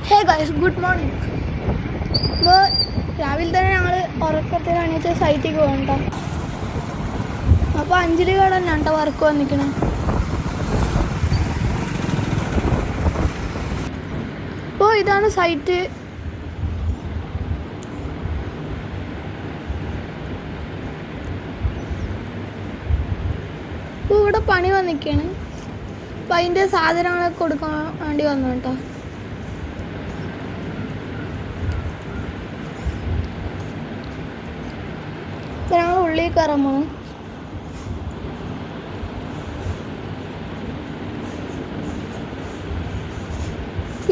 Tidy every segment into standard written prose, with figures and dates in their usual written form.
Hey guys, good morning. ഇപ്പോൾ രാവിലെ തന്നെ ഞങ്ങൾ ഉറക്കത്തിൽ എണീച്ച സൈറ്റിലേക്ക് പോകണ്ട. അപ്പോൾ അഞ്ജലി കട തന്നെ വർക്ക് വന്നിരിക്കണേ. അപ്പോൾ ഇതാണ് സൈറ്റ്. ഇപ്പോൾ ഇവിടെ പണി വന്നിരിക്കുകയാണ്. അപ്പോൾ അതിൻ്റെ സാധനങ്ങളൊക്കെ കൊടുക്കാൻ വേണ്ടി വന്നു കേട്ടോ. ഇപ്പോൾ ഞങ്ങൾ ഉള്ളിൽ കയറാൻ പോകണം.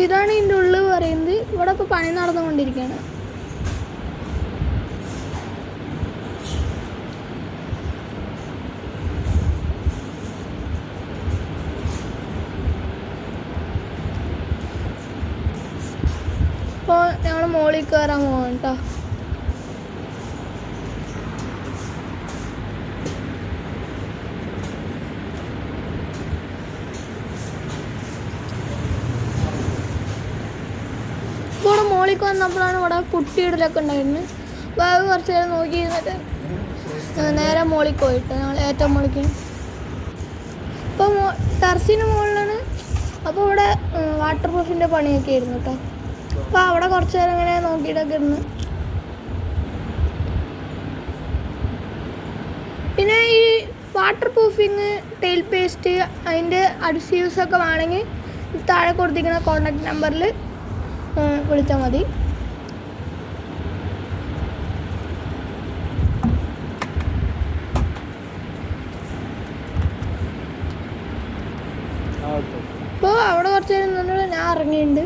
ഇതാണ് ഇതിൻ്റെ ഉള്ളിൽ പറയുന്നത്. ഇവിടെ ഇപ്പോൾ പണി നടന്നുകൊണ്ടിരിക്കുകയാണ്. ഇപ്പോൾ ഞങ്ങൾ മുകളിൽ കയറാൻ പോകാം കേട്ടോ. ഇവിടെ മുകളിലേക്ക് വന്നപ്പോഴാണ് ഇവിടെ കുട്ടിയിടലൊക്കെ ഉണ്ടായിരുന്നത്. ബാഗ് കുറച്ച് നേരം നോക്കി ഇരുന്നിട്ട് നേരെ മുകളിലേക്ക് പോയിട്ട് ഞങ്ങൾ ഏറ്റവും മുകളിലേക്ക്. ഇപ്പോൾ ടെറസിന് മുകളിലാണ്. അപ്പോൾ ഇവിടെ വാട്ടർ പ്രൂഫിൻ്റെ പണിയൊക്കെ ആയിരുന്നു കേട്ടോ. അപ്പോൾ അവിടെ കുറച്ച് നേരം ഇങ്ങനെ നോക്കിയിട്ടൊക്കെ ഇരുന്ന്. പിന്നെ ഈ വാട്ടർ പ്രൂഫിങ്, ടെയിൽ പേസ്റ്റ്, അതിൻ്റെ അഡ്സീവ്സൊക്കെ വേണമെങ്കിൽ താഴെ കൊടുത്തിരിക്കുന്ന കോൺടാക്ട് നമ്പറിൽ വിളിച്ചാൽ മതി. ഇപ്പോൾ അവിടെ കുറച്ച് നേരം നിന്നിട്ട് ഞാൻ ഇറങ്ങിയിട്ടുണ്ട്.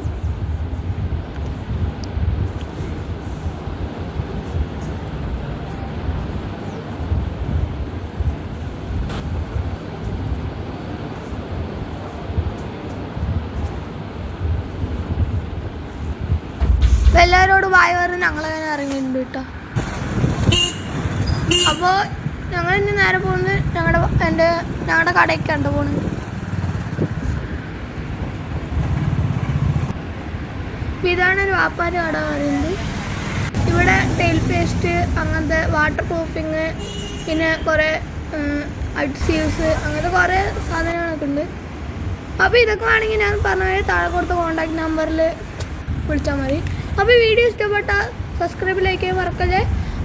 എല്ലാവരോടും വായ പറഞ്ഞ് ഞങ്ങളങ്ങനെ ഇറങ്ങിയിട്ടുണ്ട് കേട്ടോ. അപ്പോൾ ഞങ്ങൾ ഇനി നേരെ പോകുന്നത് ഞങ്ങളുടെ കടയ്ക്കാണ് പോകുന്നത്. ഇതാണ് ഒരു വ്യാപാര കട പറയുന്നത്. ഇവിടെ ടെയിൽ പേസ്റ്റ്, അങ്ങനത്തെ വാട്ടർ പ്രൂഫിങ്, പിന്നെ കുറേ അഡ്സീവ്സ്, അങ്ങനത്തെ കുറേ സാധനങ്ങളൊക്കെ ഉണ്ട്. അപ്പോൾ ഇതൊക്കെ വേണമെങ്കിൽ ഞാൻ പറഞ്ഞ താഴെ കൊടുത്ത കോൺടാക്ട് നമ്പറിൽ വിളിച്ചാൽ മതി. അപ്പോൾ വീഡിയോ ഇഷ്ടപ്പെട്ടാൽ സബ്സ്ക്രൈബ്, ലൈക്ക് ചെയ്യാൻ മറക്കല്ലേ.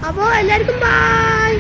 അപ്പോൾ എല്ലാവർക്കും ബൈ.